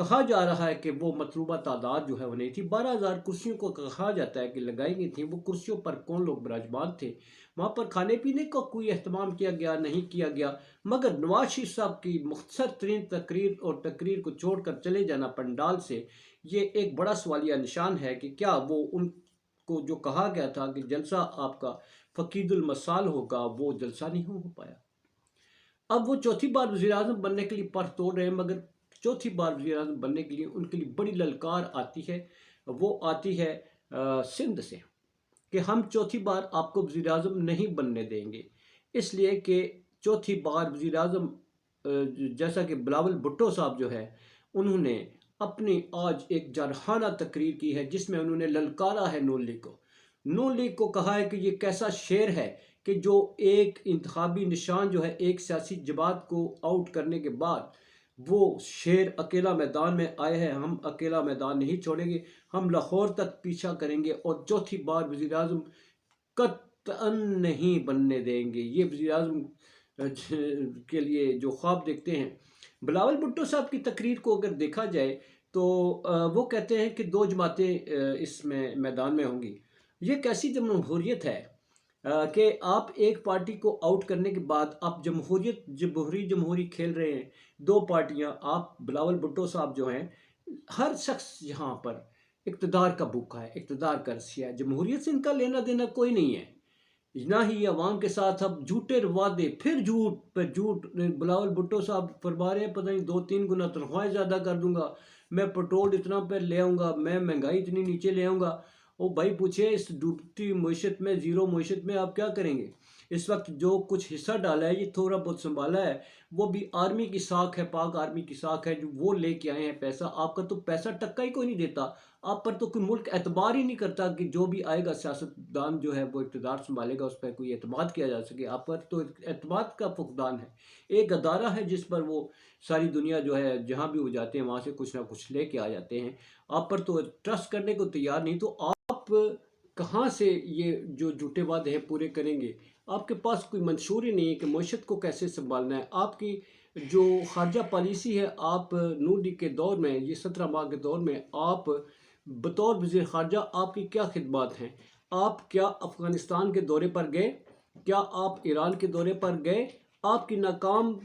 کہا جا رہا ہے کہ وہ مطلوبہ تعداد جو ہے وہ نہیں تھی. 12,000 کرسیوں کو کہا جاتا ہے کہ لگائی گئی تھیں. وہ کرسیوں پر کون لوگ براجمان تھے؟ وہاں پر کھانے پینے کا کوئی اہتمام کیا گیا نہیں کیا گیا. مگر نواز شریف صاحب کی مختصر ترین تقریر کو چھوڑ کر چلے جانا پنڈال سے، یہ ایک بڑا سوالیہ نشان ہے کہ کیا وہ ان کو جو کہا گیا تھا کہ جلسہ آپ کا فقید المثال ہوگا، وہ جلسہ نہیں ہو پایا. اب وہ چوتھی بار وزیر اعظم بننے کے لیے پر توڑ رہے ہیں، مگر چوتھی بار وزیر اعظم بننے کے لیے ان کے لیے بڑی للکار آتی ہے. وہ آتی ہے سندھ سے کہ ہم چوتھی بار آپ کو وزیر اعظم نہیں بننے دیں گے، اس لیے کہ چوتھی بار وزیر اعظم جیسا کہ بلاول بھٹو صاحب جو ہے انہوں نے اپنی آج ایک جارحانہ تقریر کی ہے جس میں انہوں نے للکارا ہے نون لیگ کو. نون لیگ کو کہا ہے کہ یہ کیسا شعر ہے کہ جو ایک انتخابی نشان جو ہے ایک سیاسی جماعت کو آؤٹ کرنے کے بعد وہ شیر اکیلا میدان میں آئے ہیں، ہم اکیلا میدان نہیں چھوڑیں گے، ہم لاہور تک پیچھا کریں گے اور چوتھی بار وزیر اعظم قطعاً نہیں بننے دیں گے. یہ وزیر اعظم کے لیے جو خواب دیکھتے ہیں. بلاول بھٹو صاحب کی تقریر کو اگر دیکھا جائے تو وہ کہتے ہیں کہ دو جماعتیں اس میں میدان میں ہوں گی. یہ کیسی جمہوریت ہے کہ آپ ایک پارٹی کو آؤٹ کرنے کے بعد آپ جمہوری کھیل رہے ہیں. دو پارٹیاں، آپ بلاول بھٹو صاحب جو ہیں، ہر شخص یہاں پر اقتدار کا بھوکا ہے، اقتدار کا رسیا ہے. جمہوریت سے ان کا لینا دینا کوئی نہیں ہے، نہ ہی عوام کے ساتھ. اب جھوٹے وعدے پھر جھوٹ پہ جھوٹ. بلاول بھٹو صاحب فرما رہے ہیں پتہ نہیں 2-3 گنا تنخواہیں زیادہ کر دوں گا، میں پٹرول اتنا پہ لے آؤں گا، میں مہنگائی اتنی نیچے لے آؤں گا. او بھائی پوچھے اس ڈوبتی معیشت میں، زیرو معیشت میں آپ کیا کریں گے؟ اس وقت جو کچھ حصہ ڈالا ہے، یہ تھوڑا بہت سنبھالا ہے، وہ بھی آرمی کی ساکھ ہے، پاک آرمی کی ساکھ ہے جو وہ لے کے آئے ہیں پیسہ. آپ کا تو پیسہ ٹکا ہی کوئی نہیں دیتا، آپ پر تو کوئی ملک اعتبار ہی نہیں کرتا کہ جو بھی آئے گا سیاستدان جو ہے وہ اقتدار سنبھالے گا اس پہ کوئی اعتماد کیا جا سکے. آپ پر تو اعتماد کا فقدان ہے. ایک ادارہ ہے جس پر وہ ساری دنیا جو ہے جہاں بھی وہ جاتے ہیں وہاں سے کچھ نہ کچھ لے کے آ جاتے ہیں. آپ پر تو ٹرسٹ کرنے کو تیار نہیں. تو آپ کہاں سے یہ جو جھوٹے وعدے ہیں پورے کریں گے؟ آپ کے پاس کوئی منشور ہی نہیں ہے کہ معیشت کو کیسے سنبھالنا ہے. آپ کی جو خارجہ پالیسی ہے، آپ نون لیگ کے دور میں، یہ 17 ماہ کے دور میں، آپ بطور وزیر خارجہ آپ کی کیا خدمات ہیں؟ آپ کیا افغانستان کے دورے پر گئے؟ کیا آپ ایران کے دورے پر گئے؟ آپ کی ناکام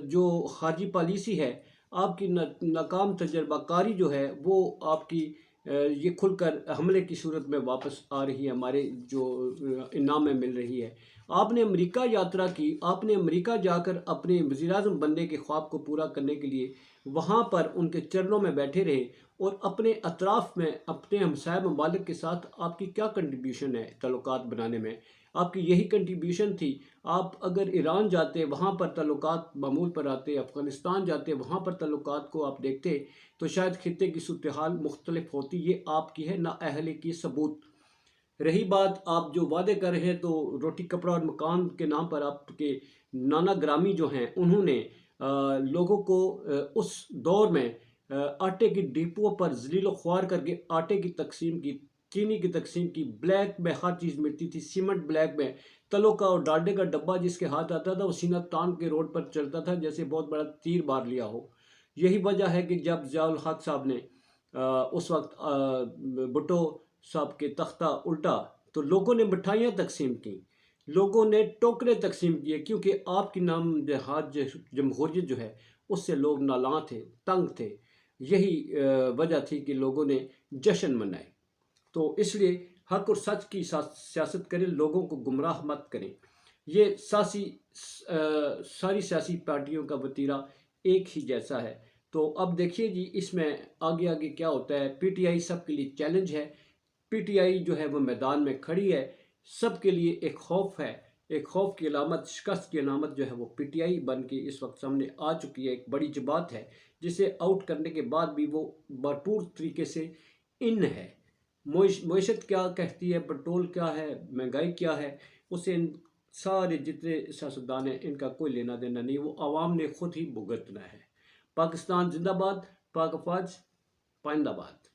جو خارجی پالیسی ہے، آپ کی ناکام تجربہ کاری جو ہے وہ آپ کی یہ کھل کر حملے کی صورت میں واپس آ رہی ہے، ہمارے جو انعام میں مل رہی ہے. آپ نے امریکہ یاترا کی، آپ نے امریکہ جا کر اپنے وزیر اعظم بننے کے خواب کو پورا کرنے کے لیے وہاں پر ان کے چرنوں میں بیٹھے رہے، اور اپنے اطراف میں اپنے ہمسائے ممالک کے ساتھ آپ کی کیا کنٹریبیوشن ہے تعلقات بنانے میں؟ آپ کی یہی کنٹریبیوشن تھی. آپ اگر ایران جاتے وہاں پر تعلقات معمول پر آتے، افغانستان جاتے وہاں پر تعلقات کو آپ دیکھتے تو شاید خطے کی صورتحال مختلف ہوتی. یہ آپ کی ہے نااہلی کی ثبوت. رہی بات آپ جو وعدے کر رہے ہیں تو روٹی کپڑا اور مکان کے نام پر آپ کے نانا گرامی جو ہیں انہوں نے لوگوں کو اس دور میں آٹے کی ڈپو پر ذلیل و خوار کر کے آٹے کی تقسیم کی، چینی کی تقسیم کی، بلیک میں ہر چیز ملتی تھی، سیمنٹ بلیک میں، تلوں کا اور ڈالڈے کا ڈبہ جس کے ہاتھ آتا تھا وہ سینہ تان کے روڈ پر چلتا تھا جیسے بہت بڑا تیر مار لیا ہو. یہی وجہ ہے کہ جب ضیاء الحق صاحب نے اس وقت بھٹو صاحب کے تختہ الٹا تو لوگوں نے مٹھائیاں تقسیم کی، لوگوں نے ٹوکرے تقسیم کیے، کیونکہ آپ کی نام نہاد جمہوریت جو ہے اس سے لوگ نالاں تھے، تنگ تھے. یہی وجہ تھی کہ لوگوں نے جشن منائے. تو اس لیے حق اور سچ کی سیاست کریں، لوگوں کو گمراہ مت کریں. یہ ساری سیاسی پارٹیوں کا وتیرہ ایک ہی جیسا ہے. تو اب دیکھیے جی اس میں آگے آگے کیا ہوتا ہے. پی ٹی آئی سب کے لیے چیلنج ہے. پی ٹی آئی جو ہے وہ میدان میں کھڑی ہے، سب کے لیے ایک خوف ہے. ایک خوف کی علامت، شکست کی علامت جو ہے وہ پی ٹی آئی بن کے اس وقت سامنے آ چکی ہے. ایک بڑی جماعت ہے جسے آؤٹ کرنے کے بعد بھی وہ بھرپور طریقے سے ان ہے. معیشت کیا کہتی ہے، پٹرول کیا ہے، مہنگائی کیا ہے، اسے ان سارے جتنے سیاستدان ہیں ان کا کوئی لینا دینا نہیں. وہ عوام نے خود ہی بھگتنا ہے. پاکستان زندہ باد، پاک افواج پائندہ باد.